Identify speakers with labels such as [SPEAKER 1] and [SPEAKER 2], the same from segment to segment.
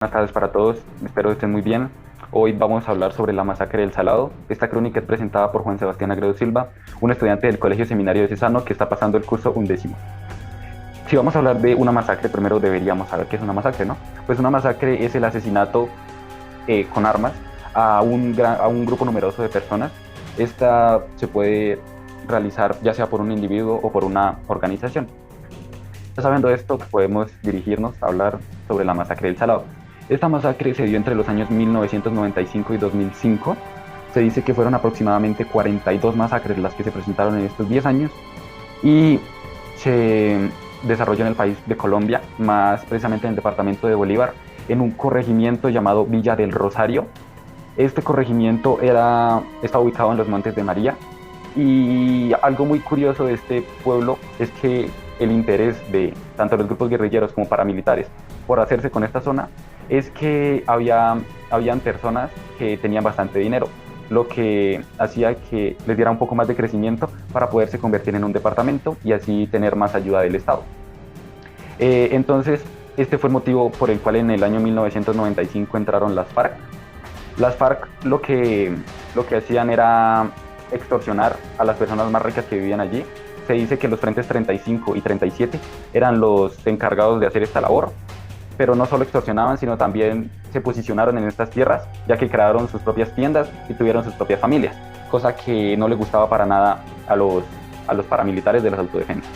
[SPEAKER 1] Buenas tardes para todos, espero que estén muy bien. Hoy vamos a hablar sobre la masacre del Salado. Esta crónica es presentada por Juan Sebastián Agredo Silva, un estudiante del Colegio Seminario de Cesano que está pasando el curso 11º. Si vamos a hablar de una masacre, primero deberíamos saber qué es una masacre, ¿no? Pues una masacre es el asesinato con armas a un grupo numeroso de personas. Esta se puede realizar ya sea por un individuo o por una organización. Sabiendo esto, podemos dirigirnos a hablar sobre la masacre del Salado. Esta masacre se dio entre los años 1995 y 2005. Se dice que fueron aproximadamente 42 masacres las que se presentaron en estos 10 años y se desarrolló en el país de Colombia, más precisamente en el departamento de Bolívar, en un corregimiento llamado Villa del Rosario. Este corregimiento está ubicado en los Montes de María y algo muy curioso de este pueblo es que el interés de tanto los grupos guerrilleros como paramilitares por hacerse con esta zona es que habían personas que tenían bastante dinero, lo que hacía que les diera un poco más de crecimiento para poderse convertir en un departamento y así tener más ayuda del Estado. Entonces, este fue el motivo por el cual en el año 1995 entraron las FARC. Las FARC lo que hacían era extorsionar a las personas más ricas que vivían allí. Se dice que los frentes 35 y 37 eran los encargados de hacer esta labor, pero no solo extorsionaban, sino también se posicionaron en estas tierras, ya que crearon sus propias tiendas y tuvieron sus propias familias, cosa que no le gustaba para nada a los paramilitares de las autodefensas.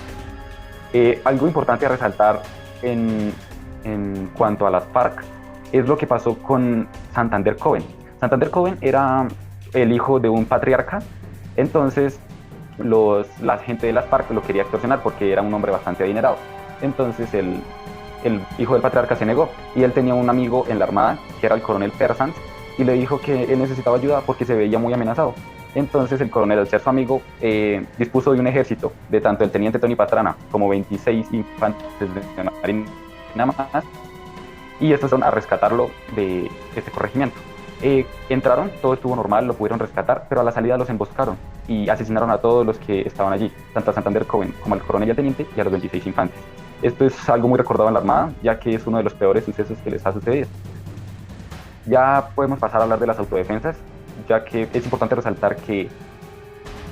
[SPEAKER 1] Algo importante a resaltar en cuanto a las FARC es lo que pasó con Santander Coven. Santander Coven era el hijo de un patriarca, entonces la gente de las FARC lo quería extorsionar porque era un hombre bastante adinerado. Entonces el hijo del patriarca se negó y él tenía un amigo en la armada que era el coronel Persans y le dijo que él necesitaba ayuda porque se veía muy amenazado. Entonces el coronel, al ser su amigo, dispuso de un ejército de tanto el teniente Tony Pastrana como 26 infantes de marina más, y estos fueron a rescatarlo de este corregimiento. Entraron, todo estuvo normal, lo pudieron rescatar, pero a la salida los emboscaron y asesinaron a todos los que estaban allí, tanto a Santander Coven como al coronel y al teniente y a los 26 infantes. Esto es algo muy recordado en la Armada, ya que es uno de los peores sucesos que les ha sucedido. Ya podemos pasar a hablar de las autodefensas, ya que es importante resaltar que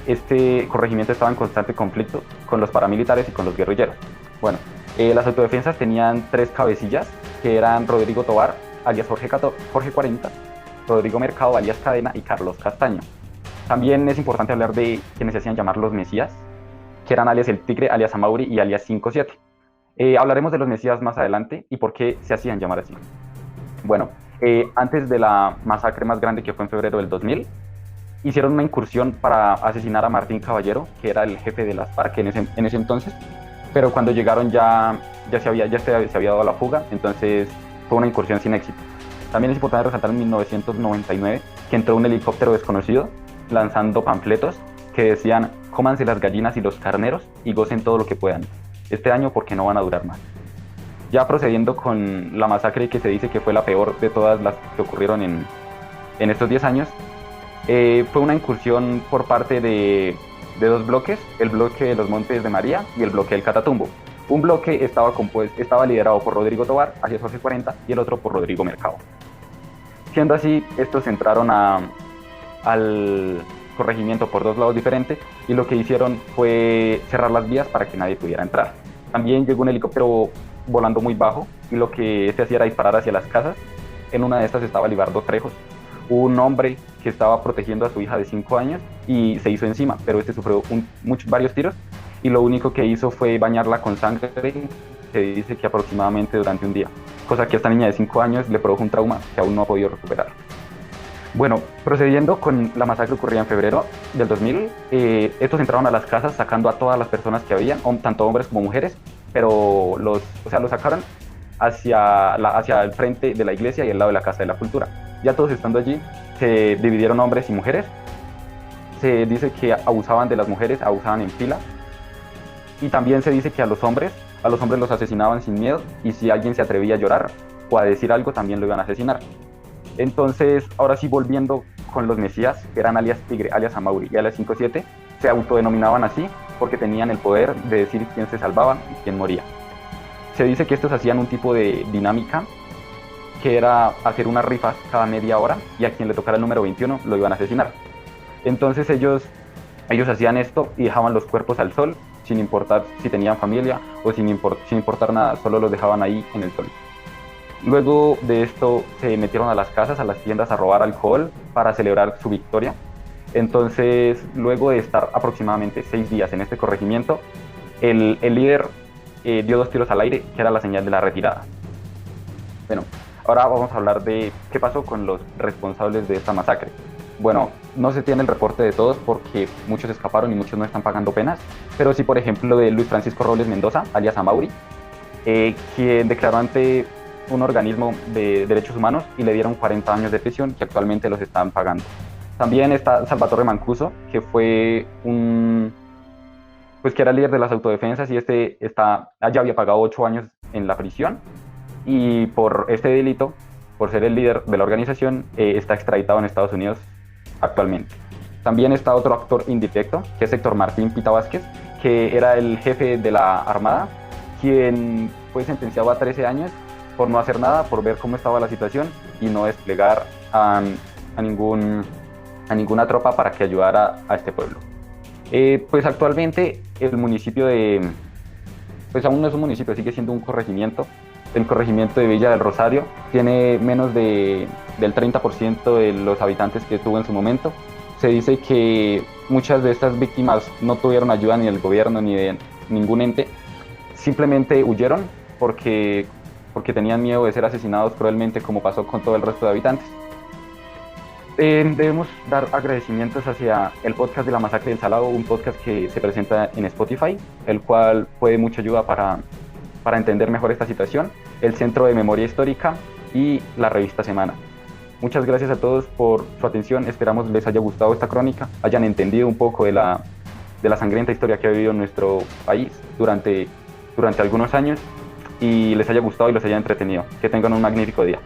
[SPEAKER 1] este corregimiento estaba en constante conflicto con los paramilitares y con los guerrilleros. Bueno, las autodefensas tenían tres cabecillas, que eran Rodrigo Tovar, alias Jorge 40, Rodrigo Mercado, alias Cadena, y Carlos Castaño. También es importante hablar de quienes se hacían llamar los Mesías, que eran alias El Tigre, alias Amauri y alias 57. Hablaremos de los Mesías más adelante y por qué se hacían llamar así. Bueno, antes de la masacre más grande que fue en febrero del 2000, hicieron una incursión para asesinar a Martín Caballero, que era el jefe de las FARC en ese entonces, pero cuando llegaron se había dado la fuga, entonces fue una incursión sin éxito. También es importante resaltar en 1999 que entró un helicóptero desconocido lanzando panfletos que decían: cómanse las gallinas y los carneros y gocen todo lo que puedan este año porque no van a durar más. Ya procediendo con la masacre que se dice que fue la peor de todas las que ocurrieron en estos 10 años, fue una incursión por parte de dos bloques, el bloque de los Montes de María y el bloque del Catatumbo. Un bloque estaba liderado por Rodrigo Tovar, alias Jorge 40, y el otro por Rodrigo Mercado. Siendo así, estos entraron al corregimiento por dos lados diferentes y lo que hicieron fue cerrar las vías para que nadie pudiera entrar. También llegó un helicóptero volando muy bajo y lo que se hacía era disparar hacia las casas. En una de estas estaba Libardo Trejos, un hombre que estaba protegiendo a su hija de 5 años y se hizo encima, pero este sufrió varios tiros y lo único que hizo fue bañarla con sangre, se dice que aproximadamente durante un día, cosa que a esta niña de 5 años le produjo un trauma que aún no ha podido recuperar. Bueno, procediendo con la masacre ocurrida en febrero del 2000, estos entraron a las casas sacando a todas las personas que habían, tanto hombres como mujeres, pero los sacaron hacia el frente de la iglesia y el lado de la Casa de la Cultura. Ya todos estando allí, se dividieron hombres y mujeres. Se dice que abusaban de las mujeres, abusaban en fila. Y también se dice que a los hombres los asesinaban sin miedo, y si alguien se atrevía a llorar o a decir algo, también lo iban a asesinar. Entonces, ahora sí, volviendo con los Mesías, que eran alias Tigre, alias Amauri y alias 57, se autodenominaban así porque tenían el poder de decir quién se salvaba y quién moría. Se dice que estos hacían un tipo de dinámica que era hacer unas rifas cada media hora y a quien le tocara el número 21 lo iban a asesinar. Entonces ellos hacían esto y dejaban los cuerpos al sol sin importar si tenían familia o sin importar nada, solo los dejaban ahí en el sol. Luego de esto se metieron a las casas, a las tiendas a robar alcohol para celebrar su victoria. Entonces, luego de estar aproximadamente 6 días en este corregimiento, el líder dio 2 tiros al aire, que era la señal de la retirada. Bueno, ahora vamos a hablar de qué pasó con los responsables de esta masacre. Bueno, no se tiene el reporte de todos porque muchos escaparon y muchos no están pagando penas, pero sí, por ejemplo, de Luis Francisco Robles Mendoza, alias Amaury, quien declaró ante un organismo de derechos humanos y le dieron 40 años de prisión que actualmente los están pagando. También está Salvatore Mancuso, que fue pues que era líder de las autodefensas y ya había pagado 8 años en la prisión y por este delito, por ser el líder de la organización, está extraditado en Estados Unidos actualmente. También está otro actor indirecto, que es Héctor Martín Pita Vázquez, que era el jefe de la Armada, quien fue sentenciado a 13 años por no hacer nada, por ver cómo estaba la situación y no desplegar a ninguna tropa para que ayudara a este pueblo. Pues actualmente el municipio pues aún no es un municipio, sigue siendo un corregimiento. El corregimiento de Villa del Rosario tiene menos del 30% de los habitantes que tuvo en su momento. Se dice que muchas de estas víctimas no tuvieron ayuda ni del gobierno ni de ningún ente, simplemente huyeron porque tenían miedo de ser asesinados cruelmente, como pasó con todo el resto de habitantes. Debemos dar agradecimientos hacia el podcast de la masacre del Salado, un podcast que se presenta en Spotify, el cual fue de mucha ayuda para entender mejor esta situación, el Centro de Memoria Histórica y la revista Semana. Muchas gracias a todos por su atención, esperamos les haya gustado esta crónica, hayan entendido un poco de la sangrienta historia que ha vivido nuestro país durante algunos años y les haya gustado y los haya entretenido. Que tengan un magnífico día.